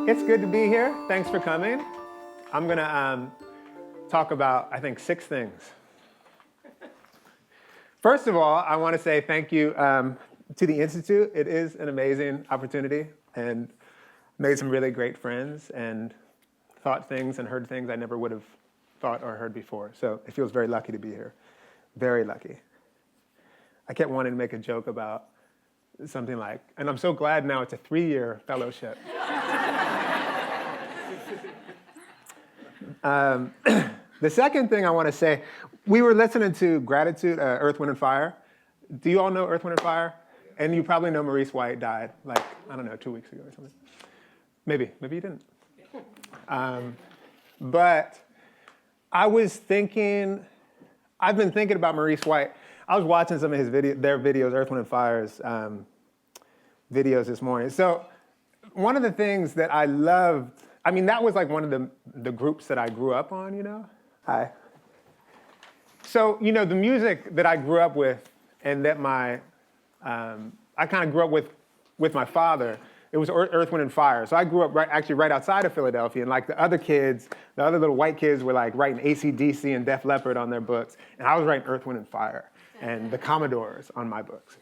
It's good to be here. Thanks for coming. I'm going to talk about, I think, 6 things. First of all, I want to say thank you to the Institute. It is an amazing opportunity and made some really great friends and thought things and heard things I never would have thought or heard before. So it feels very lucky to be here. Very lucky. I kept wanting to make a joke about something like, and I'm so glad now it's a 3-year fellowship. The second thing I want to say, we were listening to Gratitude, Earth, Wind, and Fire. Do you all know Earth, Wind, and Fire? And you probably know Maurice White died, like, I don't know, 2 weeks ago or something. Maybe you didn't. But I was thinking, I've been thinking about Maurice White. I was watching some of their videos, Earth, Wind, and Fire's videos this morning. So one of the things that I loved, I mean, that was like one of the groups that I grew up on, you know? Hi. So, you know, the music that I grew up with and that I kind of grew up with my father, it was Earth, Wind, and Fire. So I grew up actually right outside of Philadelphia, and like the other little white kids were like writing AC/DC and Def Leppard on their books, and I was writing Earth, Wind, and Fire and the Commodores on my books.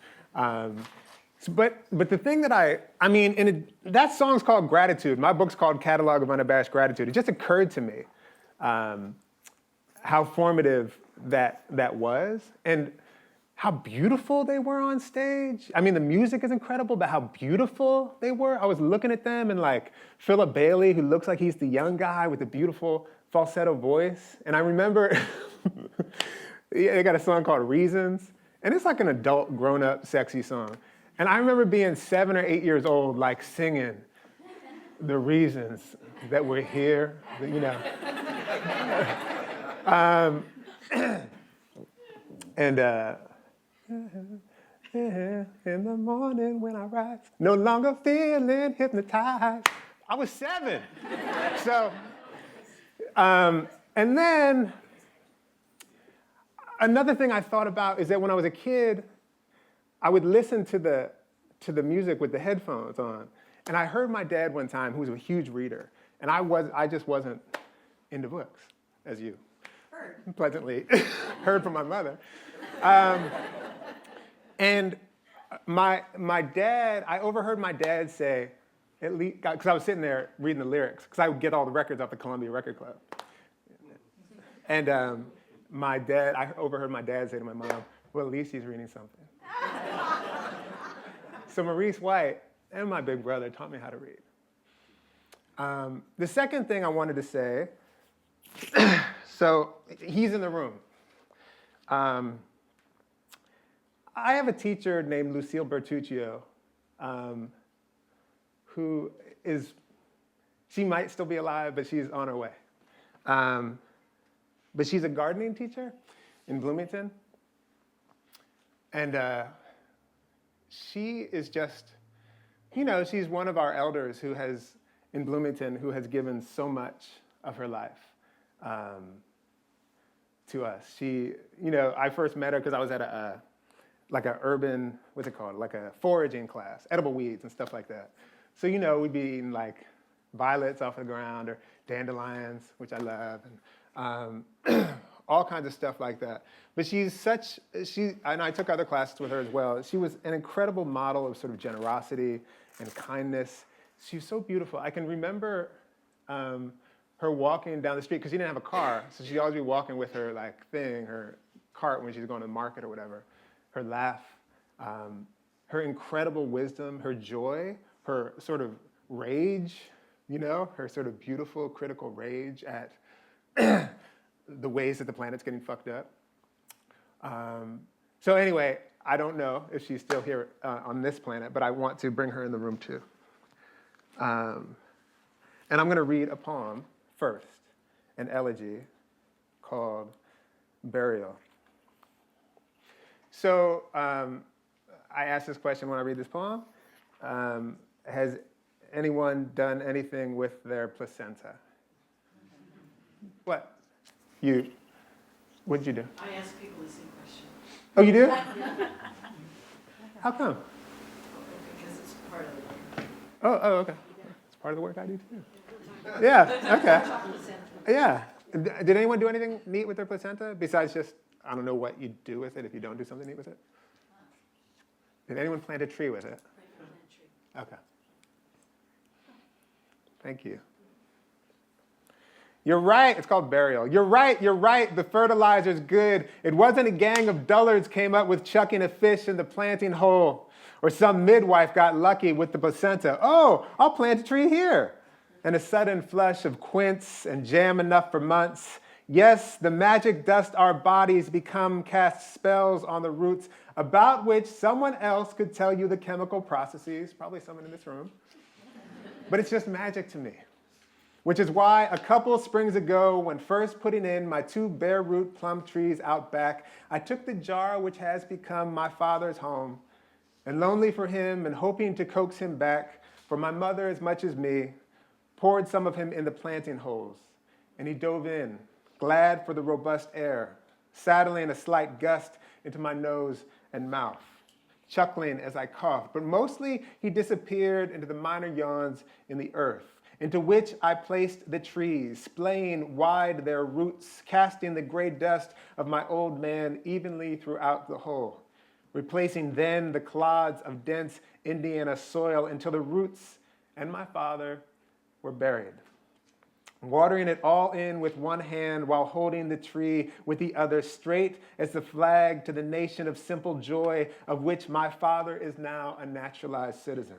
But the thing that that song's called Gratitude. My book's called Catalog of Unabashed Gratitude. It just occurred to me how formative that was and how beautiful they were on stage. I mean, the music is incredible, but how beautiful they were. I was looking at them and like Philip Bailey, who looks like he's the young guy with the beautiful falsetto voice. And I remember they got a song called Reasons, and it's like an adult, grown-up, sexy song. And I remember being 7 or 8 years old, like singing the reasons that we're here, you know. In the morning when I rise, no longer feeling hypnotized. I was 7. So, and then another thing I thought about is that when I was a kid, I would listen to the music with the headphones on. And I heard my dad one time, who was a huge reader, and I just wasn't into books, as you pleasantly heard from my mother. And my dad, I overheard my dad say, at least, because I was sitting there reading the lyrics, because I would get all the records off the Columbia Record Club. And I overheard my dad say to my mom, well, at least he's reading something. So Maurice White and my big brother taught me how to read. The second thing I wanted to say, so he's in the room. I have a teacher named Lucille Bertuccio, who she might still be alive, but she's on her way. But she's a gardening teacher in Bloomington. And she is just, you know, she's one of our elders in Bloomington who has given so much of her life to us. She, you know, I first met her because I was at a urban, what's it called? Like a foraging class, edible weeds and stuff like that. So, you know, we'd be eating like violets off the ground or dandelions, which I love, and all kinds of stuff like that. But and I took other classes with her as well. She was an incredible model of sort of generosity and kindness. She was so beautiful. I can remember her walking down the street, because she didn't have a car, so she'd always be walking with her her cart when she's going to the market or whatever. Her laugh, her incredible wisdom, her joy, her sort of rage, you know, her sort of beautiful, critical rage at the ways that the planet's getting fucked up. So anyway, I don't know if she's still here on this planet, but I want to bring her in the room too. And I'm going to read a poem first, an elegy called Burial. So I ask this question when I read this poem. Has anyone done anything with their placenta? What? What'd you do? I ask people the same question. Oh, you do? How come? Because it's part of it. Oh, okay. It's part of the work I do too. Yeah, okay. Yeah. Did anyone do anything neat with their placenta besides just, I don't know what you do with it if you don't do something neat with it? Did anyone plant a tree with it? Okay. Thank you. You're right. It's called burial. You're right. The fertilizer's good. It wasn't a gang of dullards came up with chucking a fish in the planting hole, or some midwife got lucky with the placenta. Oh, I'll plant a tree here. And a sudden flush of quince and jam enough for months. Yes, the magic dust our bodies become cast spells on the roots about which someone else could tell you the chemical processes, probably someone in this room. But it's just magic to me. Which is why a couple springs ago, when first putting in my 2 bare root plum trees out back, I took the jar which has become my father's home, and lonely for him and hoping to coax him back, for my mother as much as me, poured some of him in the planting holes, and he dove in, glad for the robust air, saddling a slight gust into my nose and mouth, chuckling as I coughed, but mostly he disappeared into the minor yawns in the earth, into which I placed the trees, splaying wide their roots, casting the gray dust of my old man evenly throughout the whole, replacing then the clods of dense Indiana soil until the roots and my father were buried, watering it all in with one hand while holding the tree with the other, straight as the flag to the nation of simple joy of which my father is now a naturalized citizen.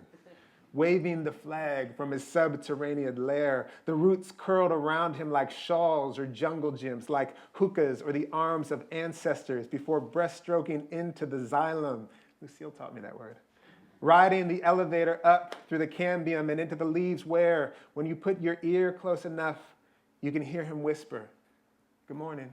Waving the flag from his subterranean lair, the roots curled around him like shawls or jungle gyms, like hookahs or the arms of ancestors before breaststroking into the xylem. Lucille taught me that word. Riding the elevator up through the cambium and into the leaves where, when you put your ear close enough, you can hear him whisper, "Good morning."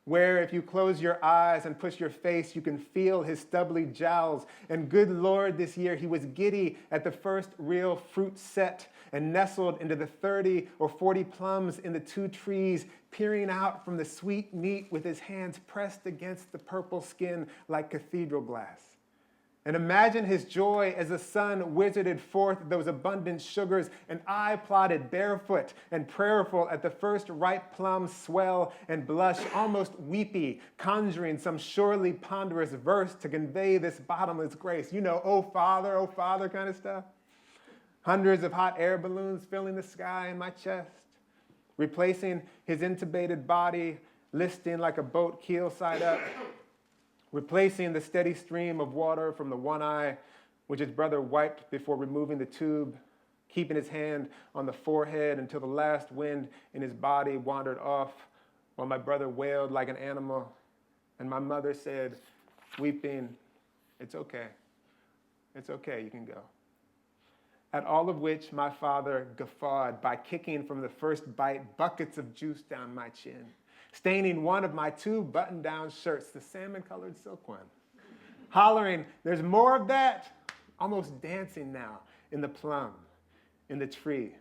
Where, if you close your eyes and push your face, you can feel his stubbly jowls. And good Lord, this year he was giddy at the first real fruit set and nestled into the 30 or 40 plums in the 2 trees, peering out from the sweet meat with his hands pressed against the purple skin like cathedral glass. And imagine his joy as the sun wizarded forth those abundant sugars, and I plodded barefoot and prayerful at the first ripe plum swell and blush, almost weepy, conjuring some surely ponderous verse to convey this bottomless grace. You know, oh Father kind of stuff. Hundreds of hot air balloons filling the sky in my chest, replacing his intubated body, listing like a boat keel side up, replacing the steady stream of water from the one eye, which his brother wiped before removing the tube, keeping his hand on the forehead until the last wind in his body wandered off, while my brother wailed like an animal, and my mother said, weeping, "It's okay. It's okay, you can go." At all of which my father guffawed by kicking from the first bite buckets of juice down my chin, staining one of my 2 button-down shirts, the salmon-colored silk one, hollering, "There's more of that," almost dancing now in the plum, in the tree,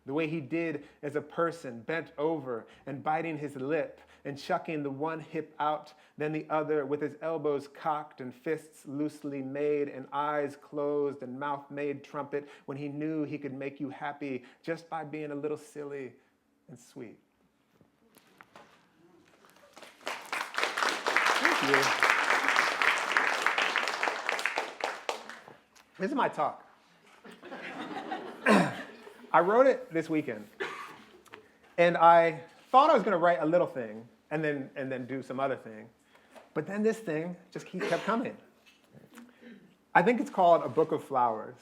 the way he did as a person, bent over and biting his lip and chucking the one hip out, then the other, with his elbows cocked and fists loosely made and eyes closed and mouth made trumpet, when he knew he could make you happy just by being a little silly and sweet. Thank you. This is my talk. I wrote it this weekend, and I thought I was going to write a little thing and then do some other thing, but then this thing just kept coming. I think it's called A Book of Flowers,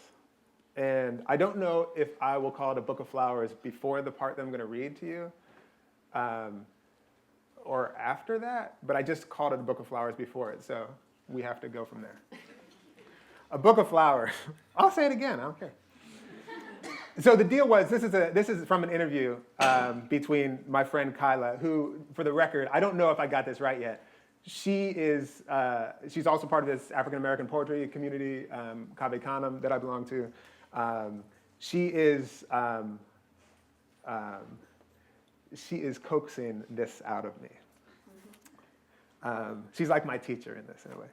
and I don't know if I will call it A Book of Flowers before the part that I'm going to read to you, or after that, but I just called it A Book of Flowers before it, so we have to go from there. A Book of Flowers. I'll say it again, I don't care. So the deal was, this is from an interview between my friend Kyla, who, for the record, I don't know if I got this right yet. She's also part of this African-American poetry community, Cave Canem, that I belong to. She is coaxing this out of me. She's like my teacher in this, in a way.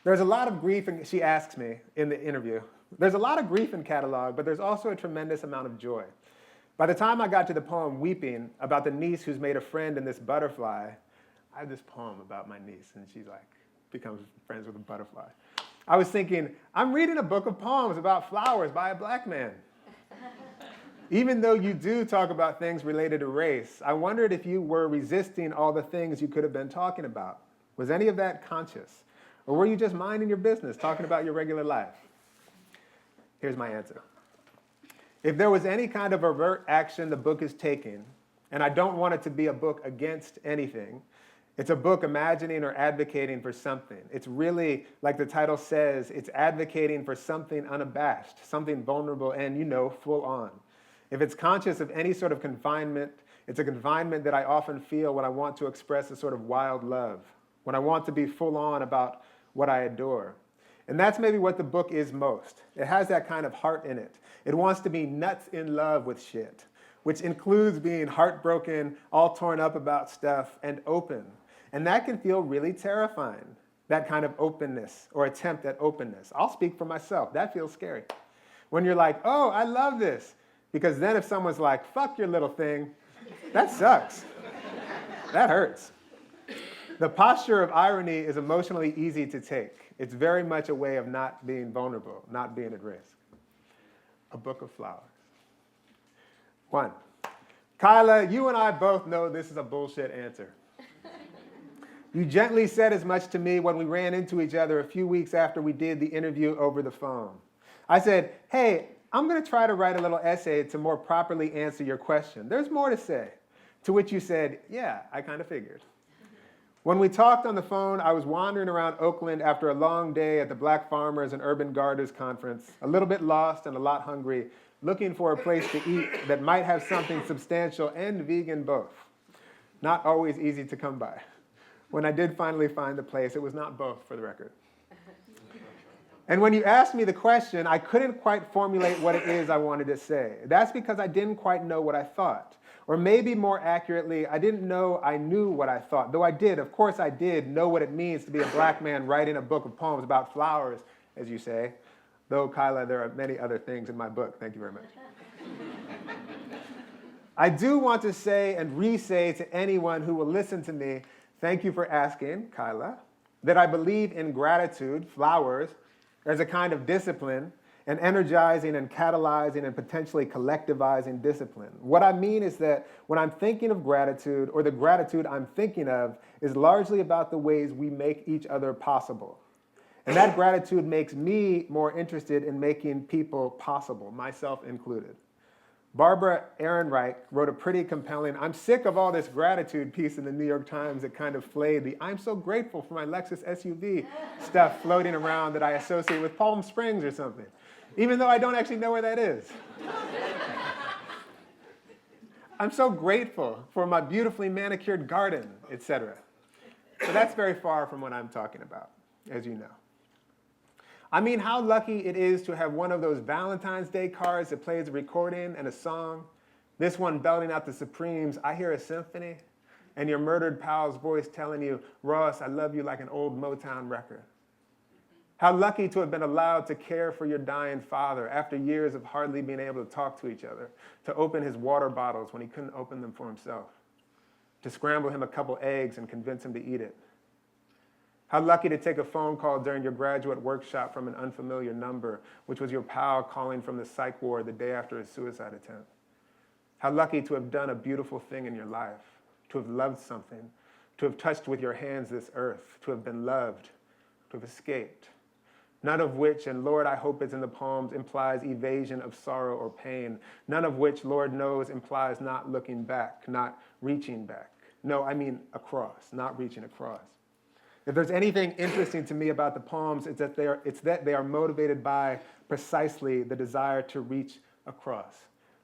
There's a lot of grief, and she asks me in the interview, There's a lot of grief in catalog, but there's also a tremendous amount of joy. By the time I got to the poem Weeping, about the niece who's made a friend in this butterfly, I have this poem about my niece, and she becomes friends with a butterfly. I was thinking, I'm reading a book of poems about flowers by a black man. Even though you do talk about things related to race, I wondered if you were resisting all the things you could have been talking about. Was any of that conscious? Or were you just minding your business, talking about your regular life? Here's my answer. If there was any kind of overt action the book is taking, and I don't want it to be a book against anything, it's a book imagining or advocating for something. It's really, like the title says, it's advocating for something unabashed, something vulnerable and, full on. If it's conscious of any sort of confinement, it's a confinement that I often feel when I want to express a sort of wild love, when I want to be full on about what I adore. And that's maybe what the book is most. It has that kind of heart in it. It wants to be nuts in love with shit, which includes being heartbroken, all torn up about stuff, and open. And that can feel really terrifying, that kind of openness or attempt at openness. I'll speak for myself. That feels scary. When you're like, oh, I love this. Because then if someone's like, fuck your little thing, that sucks. That hurts. The posture of irony is emotionally easy to take. It's very much a way of not being vulnerable, not being at risk. A book of flowers. 1. Kyla, you and I both know this is a bullshit answer. You gently said as much to me when we ran into each other a few weeks after we did the interview over the phone. I said, hey, I'm going to try to write a little essay to more properly answer your question. There's more to say. To which you said, yeah, I kind of figured. When we talked on the phone, I was wandering around Oakland after a long day at the Black Farmers and Urban Gardeners Conference, a little bit lost and a lot hungry, looking for a place to eat that might have something substantial and vegan both. Not always easy to come by. When I did finally find the place, it was not both, for the record. And when you asked me the question, I couldn't quite formulate what it is I wanted to say. That's because I didn't quite know what I thought. Or maybe more accurately, I didn't know I knew what I thought. Though I did, of course I did, know what it means to be a black man writing a book of poems about flowers, as you say. Though, Kyla, there are many other things in my book. Thank you very much. I do want to say and re-say to anyone who will listen to me, thank you for asking, Kyla, that I believe in gratitude, flowers, as a kind of discipline, an energizing and catalyzing and potentially collectivizing discipline. What I mean is that when I'm thinking of gratitude, or the gratitude I'm thinking of, is largely about the ways we make each other possible. And that gratitude makes me more interested in making people possible, myself included. Barbara Ehrenreich wrote a pretty compelling, I'm sick of all this gratitude piece in the New York Times that kind of flayed the I'm so grateful for my Lexus SUV stuff floating around that I associate with Palm Springs or something, even though I don't actually know where that is. I'm so grateful for my beautifully manicured garden, etc. So that's very far from what I'm talking about, as you know. I mean, how lucky it is to have one of those Valentine's Day cards that plays a recording and a song, this one belting out the Supremes, I Hear a Symphony, and your murdered pal's voice telling you, Ross, I love you like an old Motown record. How lucky to have been allowed to care for your dying father after years of hardly being able to talk to each other, to open his water bottles when he couldn't open them for himself, to scramble him a couple eggs and convince him to eat it. How lucky to take a phone call during your graduate workshop from an unfamiliar number, which was your pal calling from the psych ward the day after a suicide attempt. How lucky to have done a beautiful thing in your life, to have loved something, to have touched with your hands this earth, to have been loved, to have escaped. None of which, and Lord, I hope it's in the poems, implies evasion of sorrow or pain. None of which, Lord knows, implies not looking back, not reaching back. No, I mean across, not reaching across. If there's anything interesting to me about the poems, it's that they are motivated by precisely the desire to reach across,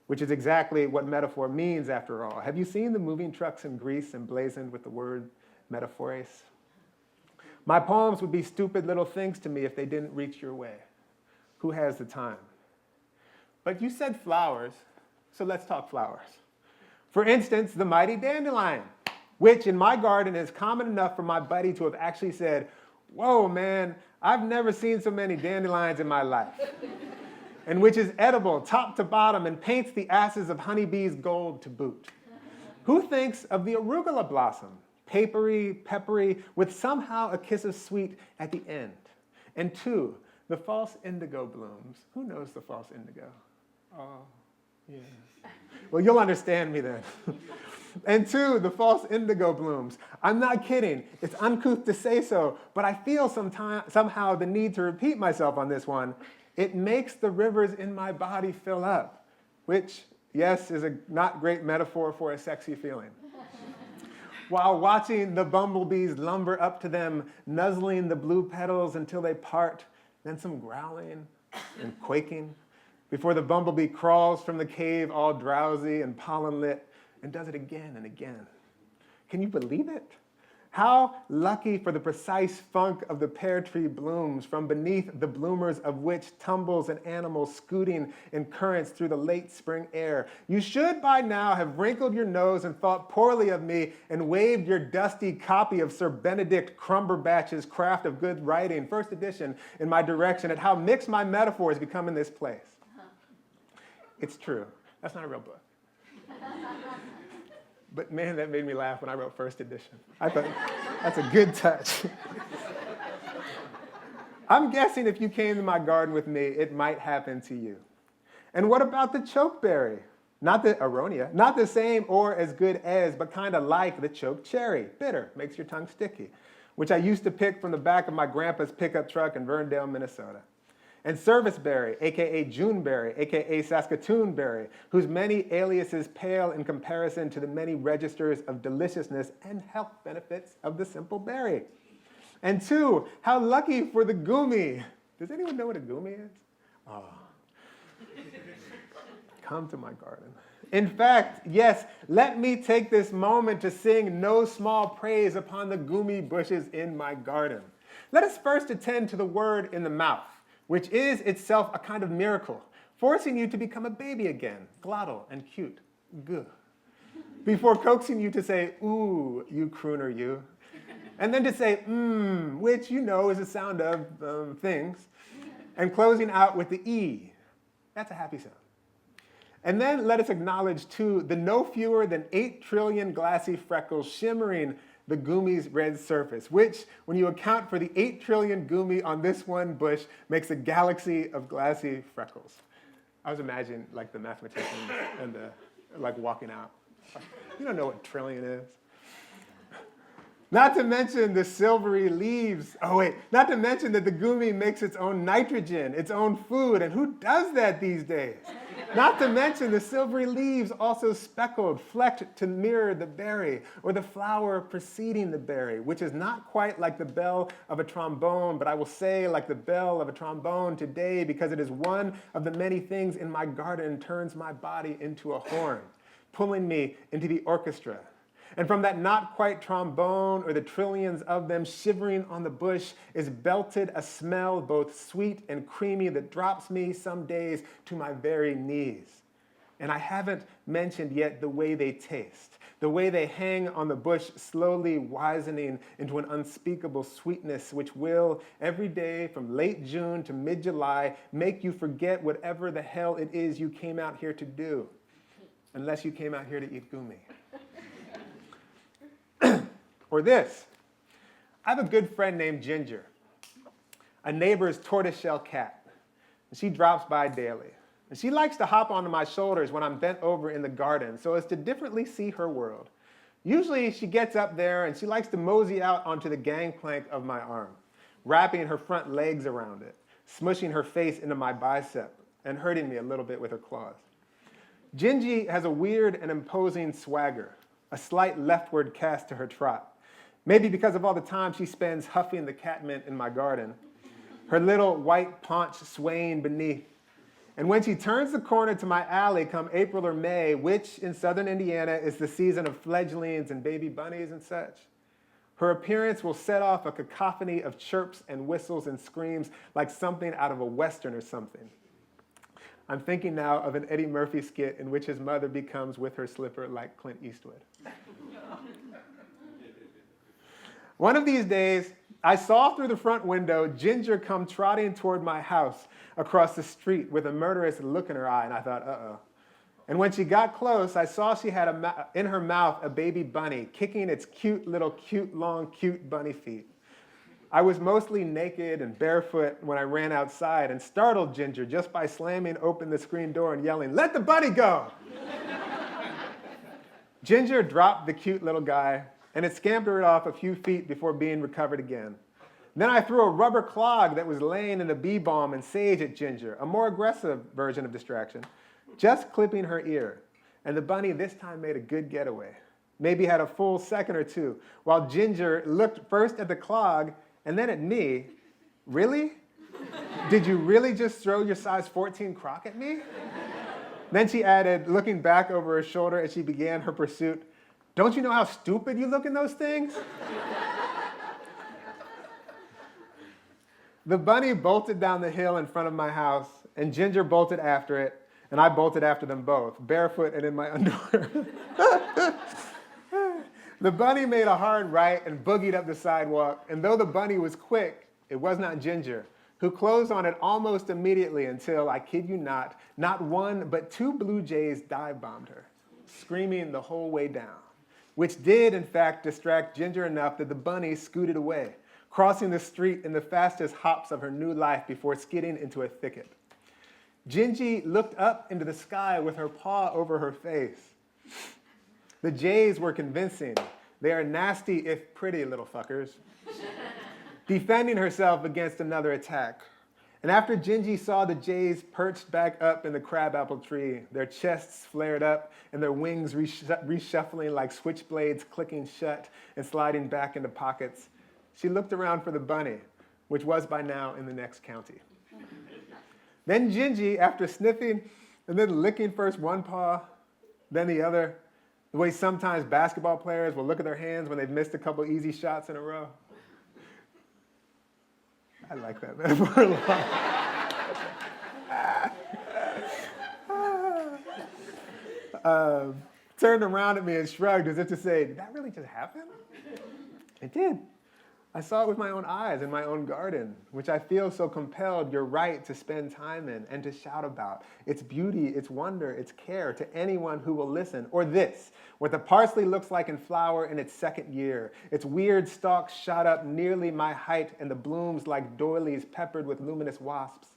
which is exactly what metaphor means after all. Have you seen the moving trucks in Greece emblazoned with the word metaphores? My poems would be stupid little things to me if they didn't reach your way. Who has the time? But you said flowers, so let's talk flowers. For instance, the mighty dandelion, which in my garden is common enough for my buddy to have actually said, whoa, man, I've never seen so many dandelions in my life. and which is edible top to bottom and paints the asses of honeybees gold to boot? Who thinks of the arugula blossom, papery, peppery, with somehow a kiss of sweet at the end? And 2, the false indigo blooms. Who knows the false indigo? Oh, yeah. Well, you'll understand me then. And 2, the false indigo blooms. I'm not kidding. It's uncouth to say so, but I feel somehow the need to repeat myself on this one. It makes the rivers in my body fill up, which, yes, is a not great metaphor for a sexy feeling. While watching the bumblebees lumber up to them, nuzzling the blue petals until they part, then some growling and quaking, before the bumblebee crawls from the cave all drowsy and pollen-lit, and does it again and again. Can you believe it? How lucky for the precise funk of the pear tree blooms, from beneath the bloomers of which tumbles an animal scooting in currents through the late spring air. You should by now have wrinkled your nose and thought poorly of me and waved your dusty copy of Sir Benedict Crumberbatch's Craft of Good Writing, first edition, in my direction at how mixed my metaphors become in this place. It's true. That's not a real book. But man, that made me laugh when I wrote first edition. I thought, that's a good touch. I'm guessing if you came to my garden with me, it might happen to you. And what about the chokeberry? Not the aronia, not the same or as good as, but kind of like the choke cherry. Bitter, makes your tongue sticky, which I used to pick from the back of my grandpa's pickup truck in Verndale, Minnesota. And serviceberry, aka Juneberry, aka Saskatoonberry, whose many aliases pale in comparison to the many registers of deliciousness and health benefits of the simple berry. And 2, how lucky for the goumi. Does anyone know what a goumi is? Oh. Come to my garden. In fact, yes, let me take this moment to sing no small praise upon the goumi bushes in my garden. Let us first attend to the word in the mouth, which is itself a kind of miracle, forcing you to become a baby again, glottal and cute, guh, before coaxing you to say, ooh, you crooner, you, and then to say, which you know is a sound of things, and closing out with the E. That's a happy sound. And then let us acknowledge, too, the no fewer than 8 trillion glassy freckles shimmering the goumi's red surface, which, when you account for the 8 trillion goumi on this one bush, makes a galaxy of glassy freckles. I was imagining, like, the mathematicians and like walking out. You don't know what trillion is. Not to mention the silvery leaves. Oh, wait. Not to mention that the goumi makes its own nitrogen, its own food. And who does that these days? Not to mention the silvery leaves also speckled, flecked to mirror the berry, or the flower preceding the berry, which is not quite like the bell of a trombone, but I will say like the bell of a trombone today because it is one of the many things in my garden turns my body into a horn, pulling me into the orchestra. And from that not quite trombone, or the trillions of them shivering on the bush, is belted a smell both sweet and creamy that drops me some days to my very knees. And I haven't mentioned yet the way they taste, the way they hang on the bush, slowly wizening into an unspeakable sweetness which will, every day from late June to mid-July, make you forget whatever the hell it is you came out here to do, unless you came out here to eat goumi. Or this. I have a good friend named Ginger, a neighbor's tortoiseshell cat. And she drops by daily. And she likes to hop onto my shoulders when I'm bent over in the garden so as to differently see her world. Usually she gets up there and she likes to mosey out onto the gangplank of my arm, wrapping her front legs around it, smushing her face into my bicep, and hurting me a little bit with her claws. Gingy has a weird and imposing swagger, a slight leftward cast to her trot. Maybe because of all the time she spends huffing the catmint in my garden, her little white paunch swaying beneath. And when she turns the corner to my alley come April or May, which in southern Indiana is the season of fledglings and baby bunnies and such, her appearance will set off a cacophony of chirps and whistles and screams like something out of a Western or something. I'm thinking now of an Eddie Murphy skit in which his mother becomes with her slipper like Clint Eastwood. One of these days, I saw through the front window Ginger come trotting toward my house across the street with a murderous look in her eye, and I thought, uh-oh. And when she got close, I saw she had in her mouth a baby bunny, kicking its cute, long, cute bunny feet. I was mostly naked and barefoot when I ran outside and startled Ginger just by slamming open the screen door and yelling, "Let the bunny go!" Ginger dropped the cute little guy, and it scampered off a few feet before being recovered again. Then I threw a rubber clog that was laying in a bee balm and sage at Ginger, a more aggressive version of distraction, just clipping her ear. And the bunny this time made a good getaway, maybe had a full second or two, while Ginger looked first at the clog and then at me. Really? Did you really just throw your size 14 crock at me? Then she added, looking back over her shoulder as she began her pursuit, "Don't you know how stupid you look in those things?" The bunny bolted down the hill in front of my house, and Ginger bolted after it, and I bolted after them both, barefoot and in my underwear. The bunny made a hard right and boogied up the sidewalk, and though the bunny was quick, it was not Ginger, who closed on it almost immediately until, I kid you not one but two blue jays dive-bombed her, screaming the whole way down, which did, in fact, distract Ginger enough that the bunny scooted away, crossing the street in the fastest hops of her new life before skidding into a thicket. Gingy looked up into the sky with her paw over her face. The jays were convincing. They are nasty, if pretty, little fuckers. Defending herself against another attack. And after Gingy saw the jays perched back up in the crabapple tree, their chests flared up and their wings reshuffling like switchblades clicking shut and sliding back into pockets, she looked around for the bunny, which was by now in the next county. Then Gingy, after sniffing and then licking first one paw, then the other, the way sometimes basketball players will look at their hands when they've missed a couple easy shots in a row. I like that metaphor a lot. Turned around at me and shrugged as if to say, "Did that really just happen?" It did. I saw it with my own eyes in my own garden, which I feel so compelled you're right to spend time in and to shout about. Its beauty, its wonder, its care to anyone who will listen. Or this, what the parsley looks like in flower in its second year. Its weird stalks shot up nearly my height and the blooms like doilies peppered with luminous wasps.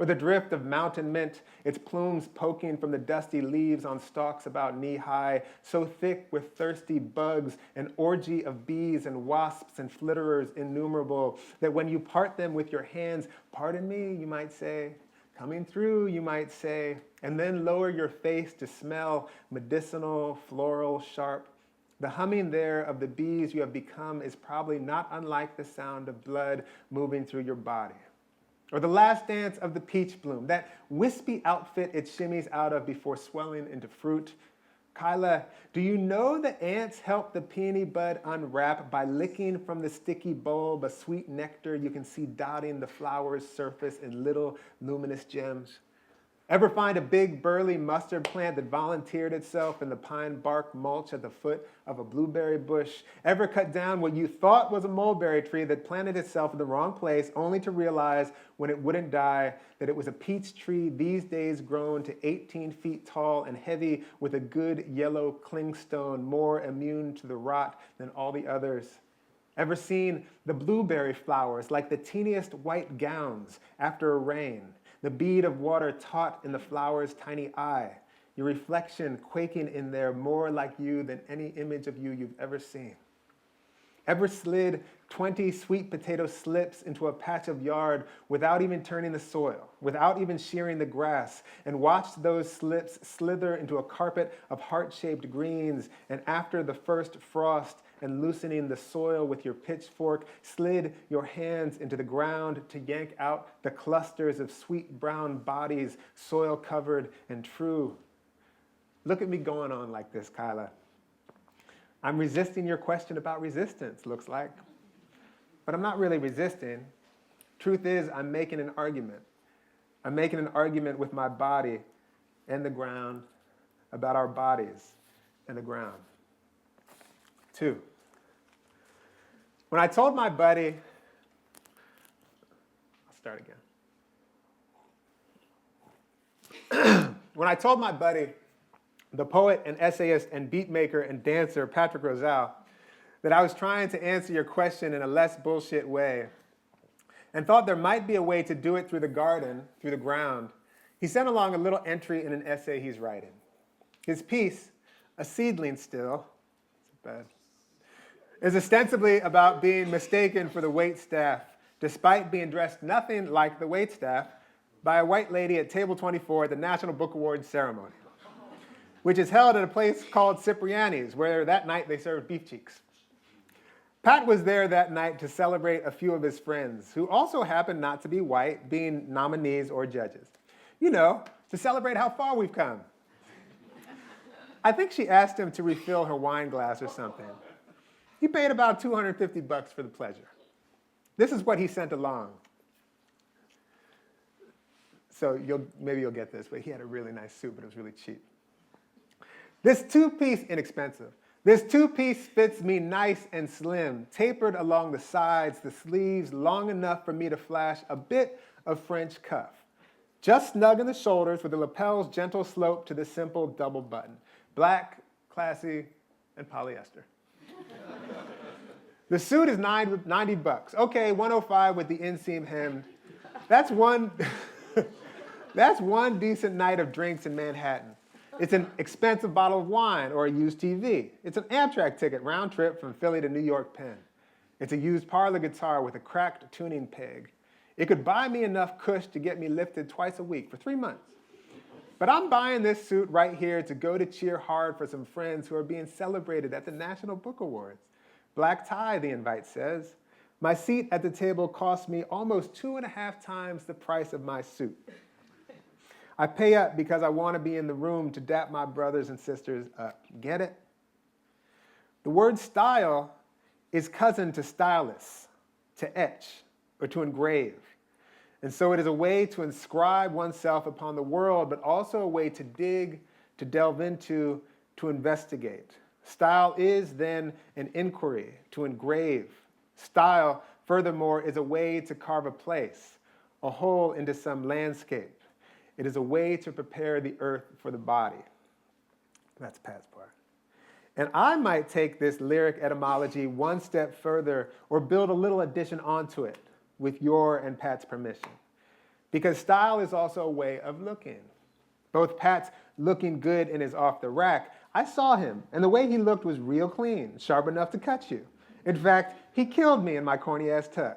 Or the drift of mountain mint, its plumes poking from the dusty leaves on stalks about knee-high, so thick with thirsty bugs, an orgy of bees and wasps and flitterers innumerable, that when you part them with your hands, "Pardon me," you might say, "coming through," you might say, and then lower your face to smell medicinal, floral, sharp. The humming there of the bees you have become is probably not unlike the sound of blood moving through your body. Or the last dance of the peach bloom, that wispy outfit it shimmies out of before swelling into fruit. Kyla, do you know that ants help the peony bud unwrap by licking from the sticky bulb a sweet nectar you can see dotting the flower's surface in little luminous gems? Ever find a big burly mustard plant that volunteered itself in the pine bark mulch at the foot of a blueberry bush? Ever cut down what you thought was a mulberry tree that planted itself in the wrong place only to realize when it wouldn't die that it was a peach tree these days grown to 18 feet tall and heavy with a good yellow clingstone more immune to the rot than all the others? Ever seen the blueberry flowers like the teeniest white gowns after a rain? The bead of water taut in the flower's tiny eye, your reflection quaking in there more like you than any image of you you've ever seen. Ever slid 20 sweet potato slips into a patch of yard without even turning the soil, without even shearing the grass, and watched those slips slither into a carpet of heart-shaped greens, and after the first frost and loosening the soil with your pitchfork, slid your hands into the ground to yank out the clusters of sweet brown bodies, soil-covered and true? Look at me going on like this, Kyla. I'm resisting your question about resistance, looks like. But I'm not really resisting. Truth is, I'm making an argument. I'm making an argument with my body and the ground about our bodies and the ground. 2. When I told my buddy start again. When I told my buddy, the poet and essayist and beat maker and dancer Patrick Rosal, that I was trying to answer your question in a less bullshit way and thought there might be a way to do it through the garden, through the ground, he sent along a little entry in an essay he's writing. His piece, a seedling still, is ostensibly about being mistaken for the waitstaff, despite being dressed nothing like the waitstaff, by a white lady at table 24 at the National Book Awards ceremony, which is held at a place called Cipriani's, where that night they served beef cheeks. Pat was there that night to celebrate a few of his friends, who also happened not to be white, being nominees or judges. You know, to celebrate how far we've come. I think she asked him to refill her wine glass or something. He paid about $250 for the pleasure. This is what he sent along. So maybe you'll get this, but he had a really nice suit, but it was really cheap. This two-piece, inexpensive. This two-piece fits me nice and slim, tapered along the sides, the sleeves long enough for me to flash a bit of French cuff. Just snug in the shoulders with the lapel's gentle slope to the simple double button. Black, classy, and polyester. The suit is $90. Okay, $105 with the inseam hemmed. That's one decent night of drinks in Manhattan. It's an expensive bottle of wine or a used TV. It's an Amtrak ticket round trip from Philly to New York Penn. It's a used parlor guitar with a cracked tuning peg. It could buy me enough cush to get me lifted twice a week for 3 months. But I'm buying this suit right here to go to cheer hard for some friends who are being celebrated at the National Book Awards. Black tie, the invite says. My seat at the table cost me almost 2.5 times the price of my suit. I pay up because I want to be in the room to dap my brothers and sisters up. Get it? The word style is cousin to stylus, to etch, or to engrave. And so it is a way to inscribe oneself upon the world, but also a way to dig, to delve into, to investigate. Style is then an inquiry, to engrave. Style, furthermore, is a way to carve a place, a hole into some landscape. It is a way to prepare the earth for the body. That's Pat's part. And I might take this lyric etymology one step further or build a little addition onto it with your and Pat's permission. Because style is also a way of looking. Both Pat's looking good in his off the rack. I saw him, and the way he looked was real clean, sharp enough to cut you. In fact, he killed me in my corny-ass tux.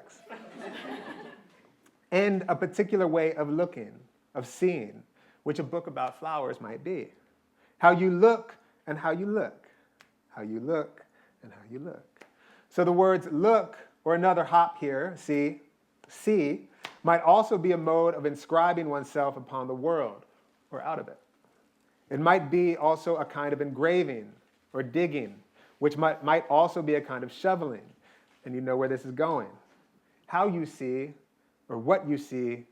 And a particular way of looking, of seeing, which a book about flowers might be. How you look and how you look. How you look and how you look. So the words look, or another hop here, see, might also be a mode of inscribing oneself upon the world, or out of it. It might be also a kind of engraving, or digging, which might also be a kind of shoveling. And you know where this is going. How you see, or what you see,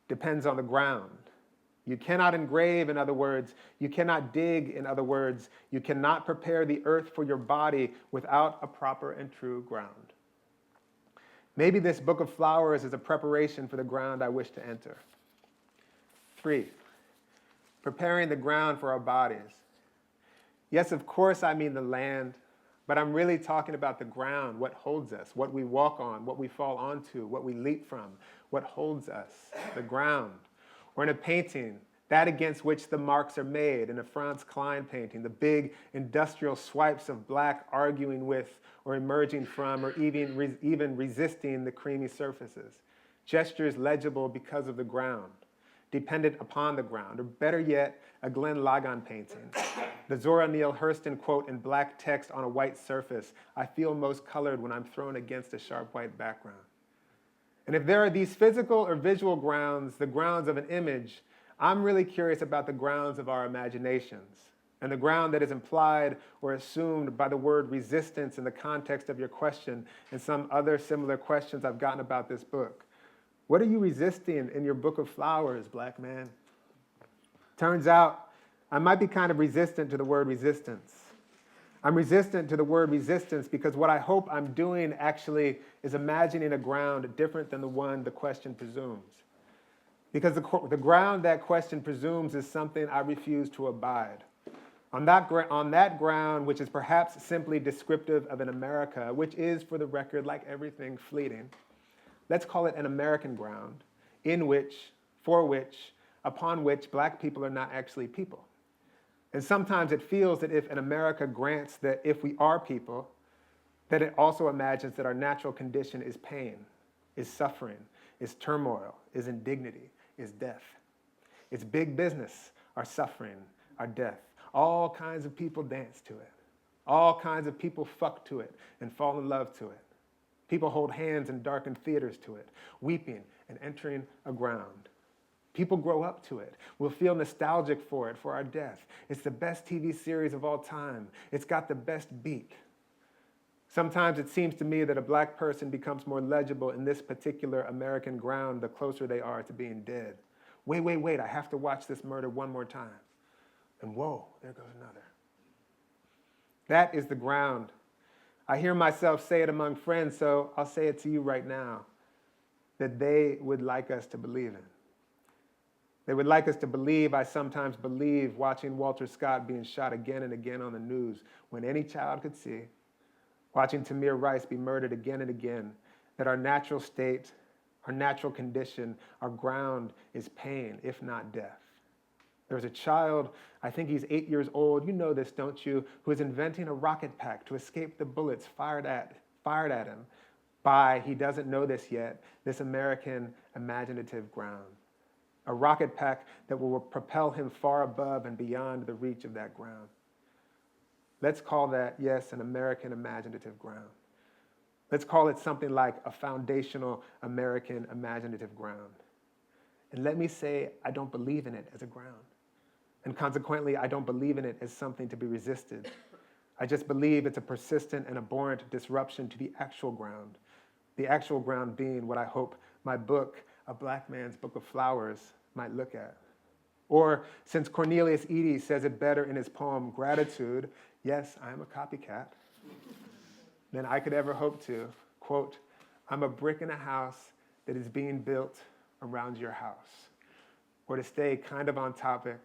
depends on the ground. You cannot engrave, in other words. You cannot dig, in other words. You cannot prepare the earth for your body without a proper and true ground. Maybe this book of flowers is a preparation for the ground I wish to enter. 3, preparing the ground for our bodies. Yes, of course I mean the land, but I'm really talking about the ground, what holds us, what we walk on, what we fall onto, what we leap from, what holds us, the ground. Or in a painting, that against which the marks are made, in a Franz Klein painting, the big industrial swipes of black arguing with or emerging from or even resisting the creamy surfaces. Gestures legible because of the ground, dependent upon the ground, or better yet, a Glenn Lagan painting. The Zora Neale Hurston quote in black text on a white surface, I feel most colored when I'm thrown against a sharp white background. And if there are these physical or visual grounds, the grounds of an image, I'm really curious about the grounds of our imaginations and the ground that is implied or assumed by the word resistance in the context of your question and some other similar questions I've gotten about this book. What are you resisting in your book of flowers, black man? Turns out I might be kind of resistant to the word resistance. I'm resistant to the word resistance because what I hope I'm doing actually is imagining a ground different than the one the question presumes. Because the ground that question presumes is something I refuse to abide. On that ground, which is perhaps simply descriptive of an America, which is, for the record, like everything, fleeting, let's call it an American ground, upon which black people are not actually people. And sometimes it feels that if an America grants that if we are people, that it also imagines that our natural condition is pain, is suffering, is turmoil, is indignity, is death. It's big business, our suffering, our death. All kinds of people dance to it. All kinds of people fuck to it and fall in love to it. People hold hands in darkened theaters to it, weeping and entering a ground. People grow up to it. We'll feel nostalgic for it, for our death. It's the best TV series of all time. It's got the best beat. Sometimes it seems to me that a black person becomes more legible in this particular American ground the closer they are to being dead. Wait, I have to watch this murder one more time. And whoa, there goes another. That is the ground. I hear myself say it among friends, so I'll say it to you right now, that they would like us to believe in. They would like us to believe, I sometimes believe, watching Walter Scott being shot again and again on the news when any child could see, watching Tamir Rice be murdered again and again, that our natural state, our natural condition, our ground is pain, if not death. There's a child, I think he's 8 years old, you know this, don't you, who is inventing a rocket pack to escape the bullets fired at him by, he doesn't know this yet, this American imaginative ground. A rocket pack that will propel him far above and beyond the reach of that ground. Let's call that, yes, an American imaginative ground. Let's call it something like a foundational American imaginative ground. And let me say, I don't believe in it as a ground. And consequently, I don't believe in it as something to be resisted. I just believe it's a persistent and abhorrent disruption to the actual ground being what I hope my book, A Black Man's Book of Flowers, might look at. Or, since Cornelius Eady says it better in his poem, Gratitude, yes, I am a copycat, than I could ever hope to, quote, I'm a brick in a house that is being built around your house. Or to stay kind of on topic,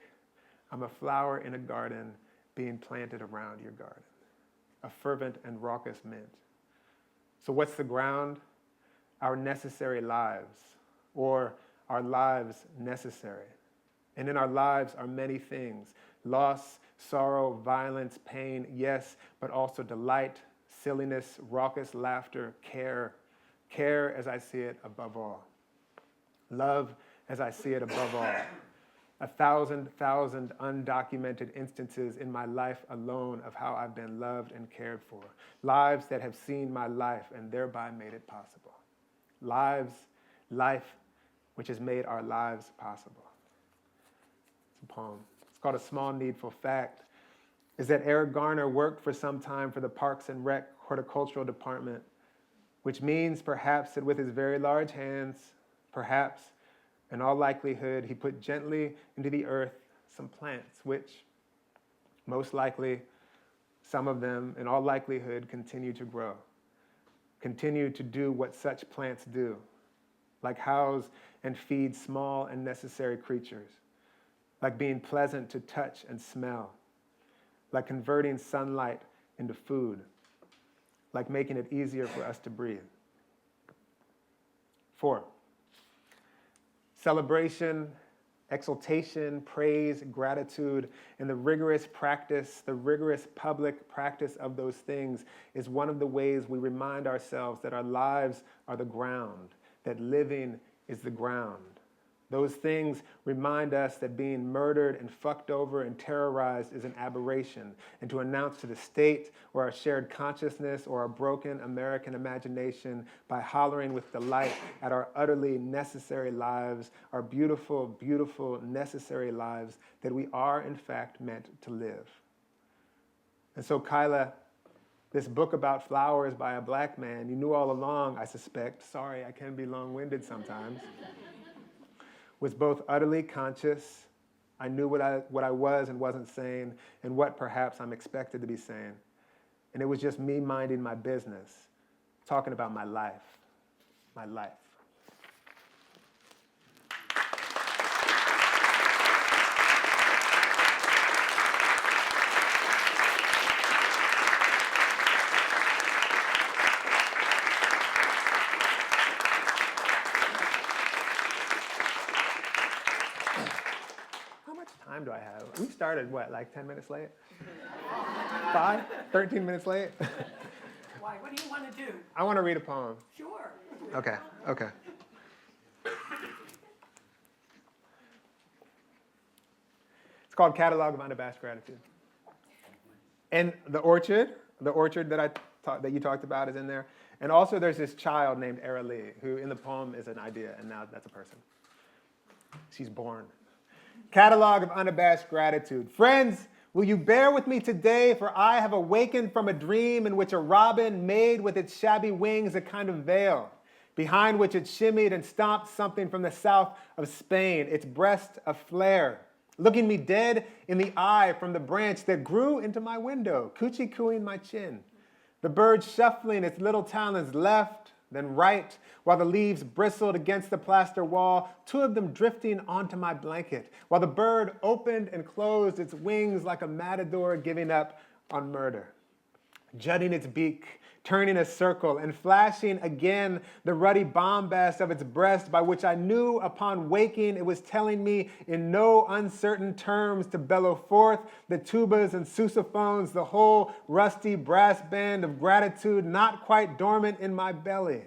I'm a flower in a garden being planted around your garden. A fervent and raucous mint. So what's the ground? Our necessary lives, or our lives necessary. And in our lives are many things: loss, sorrow, violence, pain, yes, but also delight, silliness, raucous laughter, care as I see it above all. Love as I see it above all. 1,000 undocumented instances in my life alone of how I've been loved and cared for. Lives that have seen my life and thereby made it possible. Life which has made our lives possible. It's a poem. It's called A Small Needful Fact. Is that Eric Garner worked for some time for the Parks and Rec Horticultural Department, which means perhaps that with his very large hands, perhaps, in all likelihood, he put gently into the earth some plants, which most likely, some of them, in all likelihood, continue to grow, continue to do what such plants do, like house and feed small and necessary creatures, like being pleasant to touch and smell, like converting sunlight into food, like making it easier for us to breathe. 4, celebration, exultation, praise, gratitude, and the rigorous public practice of those things is one of the ways we remind ourselves that our lives are the ground, that living is the ground. Those things remind us that being murdered and fucked over and terrorized is an aberration, and to announce to the state or our shared consciousness or our broken American imagination by hollering with delight at our utterly necessary lives, our beautiful, beautiful, necessary lives that we are in fact meant to live. And so, Kyla, this book about flowers by a black man, you knew all along, I suspect, sorry, I can be long-winded sometimes, was both utterly conscious, I knew what I was and wasn't saying, and what perhaps I'm expected to be saying, And it was just me minding my business, talking about my life, my life. How much time do I have? We started, what, like 10 minutes late? 5? 13 minutes late? Why? What do you want to do? I want to read a poem. Sure. Okay. It's called Catalog of Unabashed Gratitude. And the orchard that you talked about is in there. And also there's this child named Era Lee, who in the poem is an idea, and now that's a person. She's born. Catalog of Unabashed Gratitude. Friends, will you bear with me today, for I have awakened from a dream in which a robin made with its shabby wings a kind of veil, behind which it shimmied and stomped something from the south of Spain, its breast aflare, looking me dead in the eye from the branch that grew into my window, coochie-cooing my chin. The bird shuffling its little talons left, then right, while the leaves bristled against the plaster wall, 2 of them drifting onto my blanket, while the bird opened and closed its wings like a matador giving up on murder. Jutting its beak, turning a circle, and flashing again the ruddy bombast of its breast, by which I knew upon waking it was telling me in no uncertain terms to bellow forth the tubas and sousaphones, the whole rusty brass band of gratitude not quite dormant in my belly.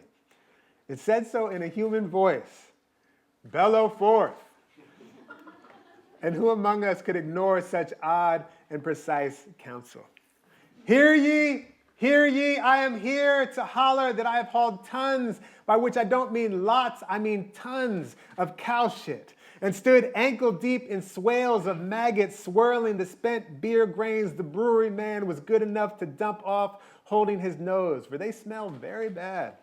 It said so in a human voice, bellow forth. And who among us could ignore such odd and precise counsel? Hear ye, I am here to holler that I have hauled tons, by which I don't mean lots, I mean tons of cow shit, and stood ankle deep in swales of maggots swirling the spent beer grains the brewery man was good enough to dump off holding his nose, for they smell very bad.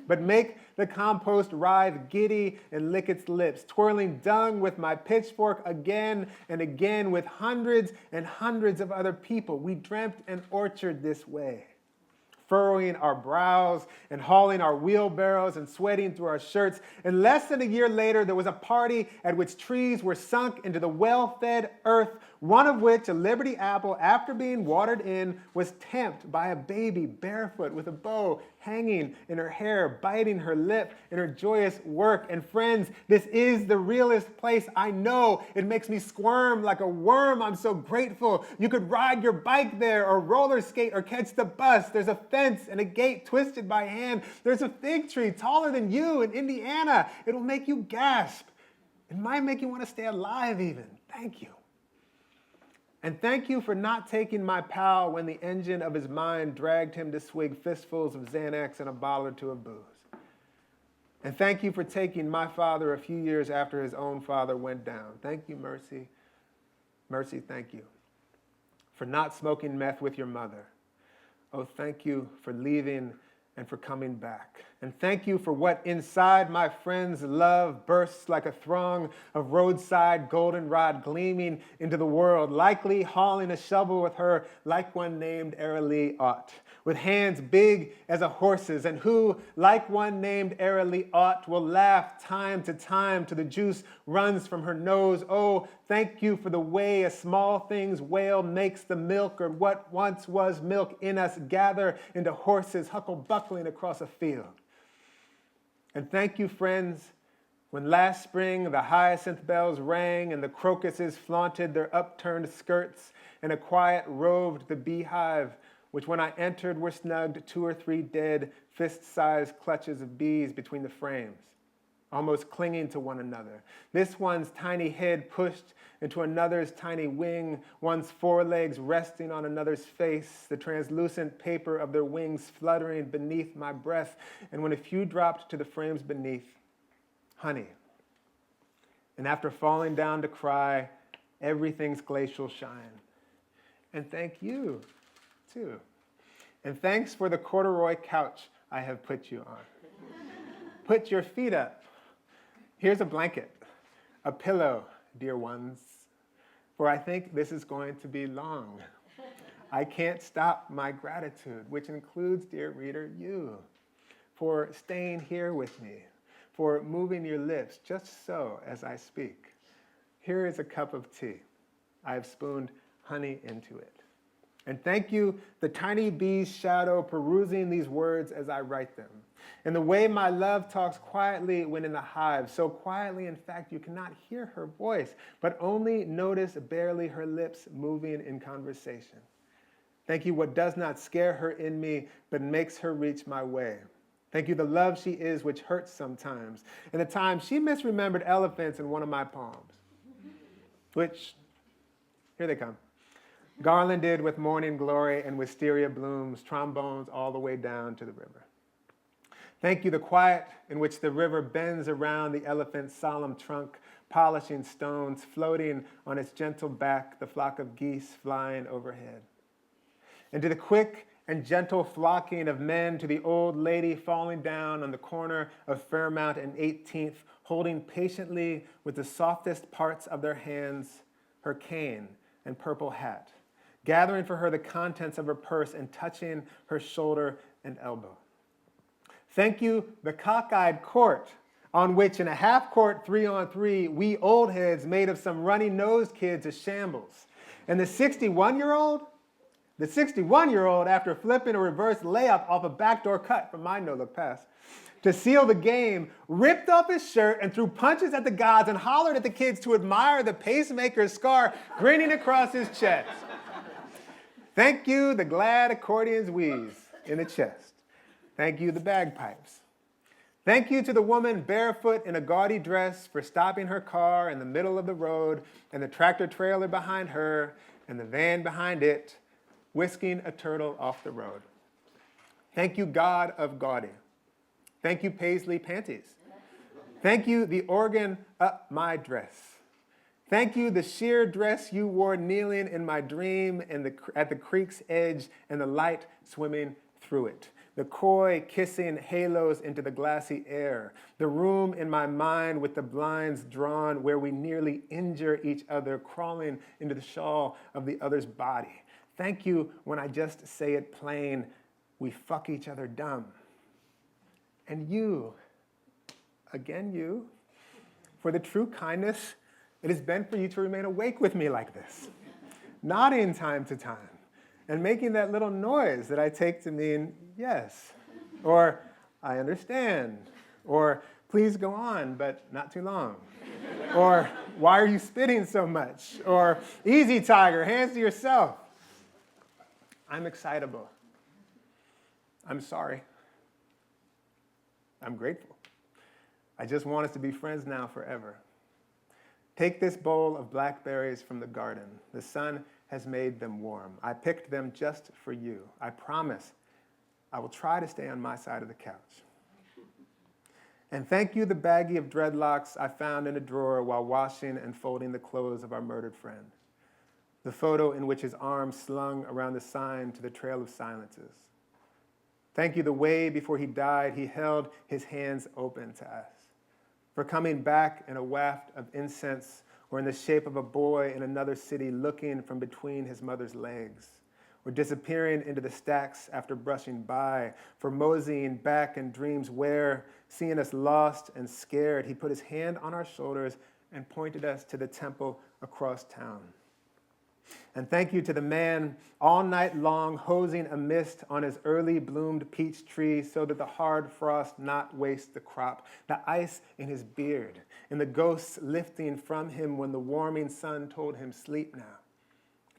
But make the compost writhe giddy and lick its lips, twirling dung with my pitchfork again and again with hundreds and hundreds of other people. We dreamt an orchard this way, furrowing our brows and hauling our wheelbarrows and sweating through our shirts. And less than a year later, there was a party at which trees were sunk into the well-fed earth, one of which, a Liberty apple, after being watered in, was tempted by a baby barefoot with a bow hanging in her hair, biting her lip in her joyous work. And friends, this is the realest place I know. It makes me squirm like a worm. I'm so grateful. You could ride your bike there or roller skate or catch the bus. There's a fence and a gate twisted by hand. There's a fig tree taller than you in Indiana. It'll make you gasp. It might make you want to stay alive even. Thank you. And thank you for not taking my pal when the engine of his mind dragged him to swig fistfuls of Xanax and a bottle or 2 of booze. And thank you for taking my father a few years after his own father went down. Thank you, Mercy. Mercy, thank you. For not smoking meth with your mother. Oh, thank you for leaving and for coming back. And thank you for what inside my friend's love bursts like a throng of roadside goldenrod gleaming into the world, likely hauling a shovel with her like one named Aralee ought, with hands big as a horse's, and who, like one named Aralee ought, will laugh time to time till the juice runs from her nose. Oh, thank you for the way a small thing's wail makes the milk, or what once was milk in us, gather into horses huckle-buckling across a field. And thank you, friends, when last spring the hyacinth bells rang and the crocuses flaunted their upturned skirts, and a quiet roved the beehive, which when I entered were snugged 2 or 3 dead, fist-sized clutches of bees between the frames, almost clinging to one another. This one's tiny head pushed into another's tiny wing, one's forelegs resting on another's face, the translucent paper of their wings fluttering beneath my breath, and when a few dropped to the frames beneath, honey. And after falling down to cry, everything's glacial shine. And thank you, too. And thanks for the corduroy couch I have put you on. Put your feet up. Here's a blanket, a pillow, dear ones, for I think this is going to be long. I can't stop my gratitude, which includes, dear reader, you, for staying here with me, for moving your lips just so as I speak. Here is a cup of tea. I have spooned honey into it. And thank you, the tiny bee's shadow, perusing these words as I write them. And the way my love talks quietly when in the hive, so quietly, in fact, you cannot hear her voice, but only notice barely her lips moving in conversation. Thank you, what does not scare her in me, but makes her reach my way. Thank you, the love she is, which hurts sometimes. And the time she misremembered elephants in one of my poems, which, here they come. Garlanded with morning glory and wisteria blooms, trombones all the way down to the river. Thank you, the quiet in which the river bends around the elephant's solemn trunk, polishing stones, floating on its gentle back, the flock of geese flying overhead. And to the quick and gentle flocking of men, to the old lady falling down on the corner of Fairmount and 18th, holding patiently with the softest parts of their hands her cane and purple hat, gathering for her the contents of her purse and touching her shoulder and elbow. Thank you, the cockeyed court, on which in a half-court 3-on-3, we old heads made of some runny-nosed kids a shambles. And the 61-year-old, after flipping a reverse layup off a backdoor cut from my no-look pass, to seal the game, ripped off his shirt and threw punches at the gods and hollered at the kids to admire the pacemaker's scar grinning across his chest. Thank you, the glad accordion's wheeze in the chest. Thank you, the bagpipes. Thank you to the woman barefoot in a gaudy dress for stopping her car in the middle of the road and the tractor trailer behind her and the van behind it, whisking a turtle off the road. Thank you, God of gaudy. Thank you, paisley panties. Thank you, the organ up my dress. Thank you, the sheer dress you wore kneeling in my dream and at the creek's edge and the light swimming through it. The coy kissing halos into the glassy air. The room in my mind with the blinds drawn where we nearly injure each other, crawling into the shawl of the other's body. Thank you, when I just say it plain, we fuck each other dumb. And you, again you, for the true kindness it has been for you to remain awake with me like this, nodding time to time, and making that little noise that I take to mean yes, or I understand, or please go on, but not too long, or why are you spitting so much, or easy, tiger, hands to yourself. I'm excitable. I'm sorry. I'm grateful. I just want us to be friends now forever. Take this bowl of blackberries from the garden. The sun has made them warm. I picked them just for you. I promise I will try to stay on my side of the couch. And thank you, the baggie of dreadlocks I found in a drawer while washing and folding the clothes of our murdered friend. The photo in which his arms slung around the sign to the Trail of Silences. Thank you, the way before he died, he held his hands open to us. For coming back in a waft of incense or in the shape of a boy in another city looking from between his mother's legs, or disappearing into the stacks after brushing by, for moseying back in dreams where, seeing us lost and scared, he put his hand on our shoulders and pointed us to the temple across town. And thank you to the man all night long hosing a mist on his early bloomed peach tree so that the hard frost not waste the crop, the ice in his beard, and the ghosts lifting from him when the warming sun told him, sleep now.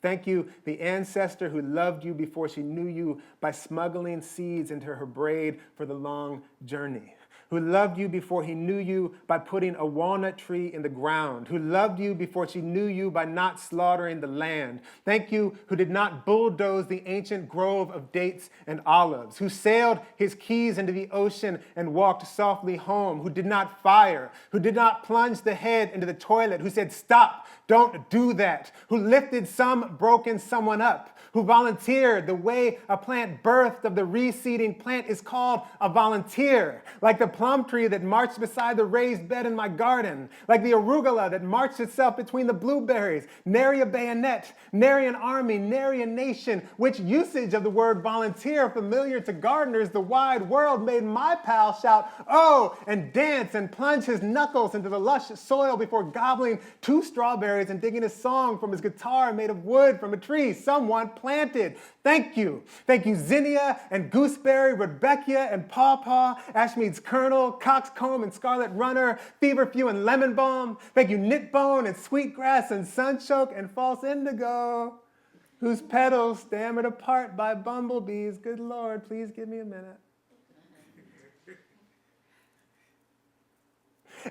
Thank you, the ancestor who loved you before she knew you by smuggling seeds into her braid for the long journey, who loved you before he knew you by putting a walnut tree in the ground, who loved you before she knew you by not slaughtering the land. Thank you, who did not bulldoze the ancient grove of dates and olives, who sailed his keys into the ocean and walked softly home, who did not fire, who did not plunge the head into the toilet, who said, stop, don't do that, who lifted some broken someone up, who volunteered the way a plant birthed of the reseeding plant is called a volunteer, like the plum tree that marched beside the raised bed in my garden, like the arugula that marched itself between the blueberries, nary a bayonet, nary an army, nary a nation, which usage of the word volunteer familiar to gardeners the wide world made my pal shout, oh, and dance and plunge his knuckles into the lush soil before gobbling 2 strawberries and digging a song from his guitar made of wood from a tree someone planted. Thank you. Thank you, zinnia and gooseberry, Rudbeckia and pawpaw, Ashmead's kernel, coxcomb and scarlet runner, feverfew and lemon balm. Thank you, knitbone and sweetgrass and sunchoke and false indigo, whose petals stammered apart by bumblebees. Good Lord, please give me a minute.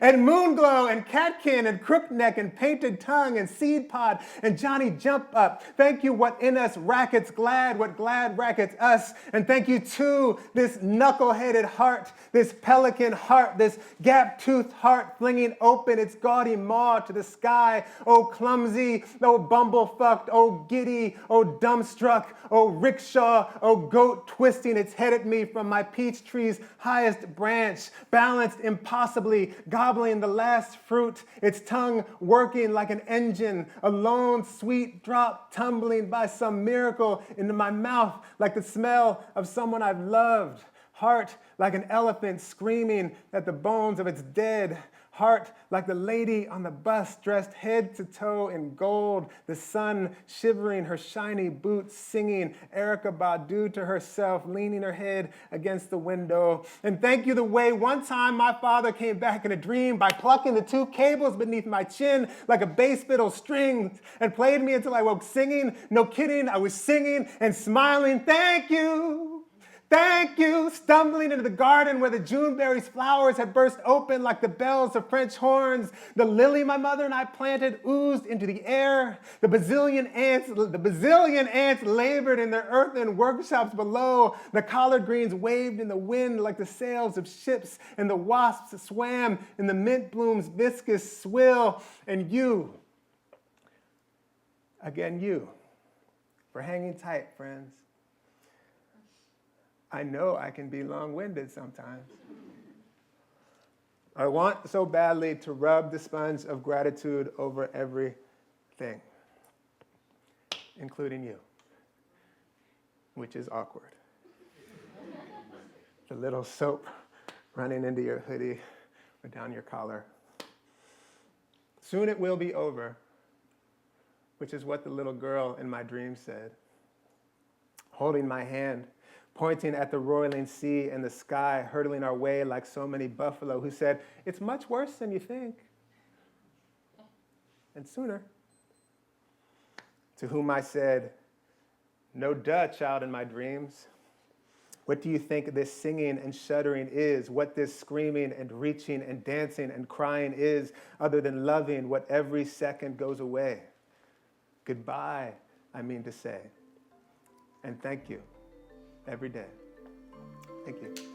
And moonglow and catkin and crookneck and painted tongue and seed pod and Johnny jump up. Thank you, what in us rackets glad, what glad rackets us. And thank you too, this knuckle-headed heart, this pelican heart, this gap-toothed heart flinging open its gaudy maw to the sky. Oh clumsy, oh bumblefucked, oh giddy, oh dumbstruck, oh rickshaw, oh goat twisting its head at me from my peach tree's highest branch, balanced impossibly, gobbling the last fruit, its tongue working like an engine, a lone sweet drop tumbling by some miracle into my mouth like the smell of someone I've loved. Heart like an elephant screaming at the bones of its dead. Heart like the lady on the bus dressed head to toe in gold, the sun shivering her shiny boots, singing Erykah Badu to herself, leaning her head against the window. And thank you the way one time my father came back in a dream by plucking the 2 cables beneath my chin like a bass fiddle string and played me until I woke singing. No kidding, I was singing and smiling. Thank you. Thank you, stumbling into the garden where the Juneberry's flowers had burst open like the bells of French horns. The lily my mother and I planted oozed into the air. The bazillion ants labored in their earthen workshops below. The collard greens waved in the wind like the sails of ships, and the wasps swam in the mint bloom's viscous swill. And you, again you, for hanging tight, friends. I know I can be long-winded sometimes. I want so badly to rub the sponge of gratitude over everything, including you, which is awkward. The little soap running into your hoodie or down your collar. Soon it will be over, which is what the little girl in my dream said, holding my hand, pointing at the roiling sea and the sky, hurtling our way like so many buffalo, who said, it's much worse than you think, and sooner. To whom I said, no duh, child in my dreams. What do you think this singing and shuddering is? What this screaming and reaching and dancing and crying is, other than loving what every second goes away? Goodbye, I mean to say, and thank you. Every day. Thank you.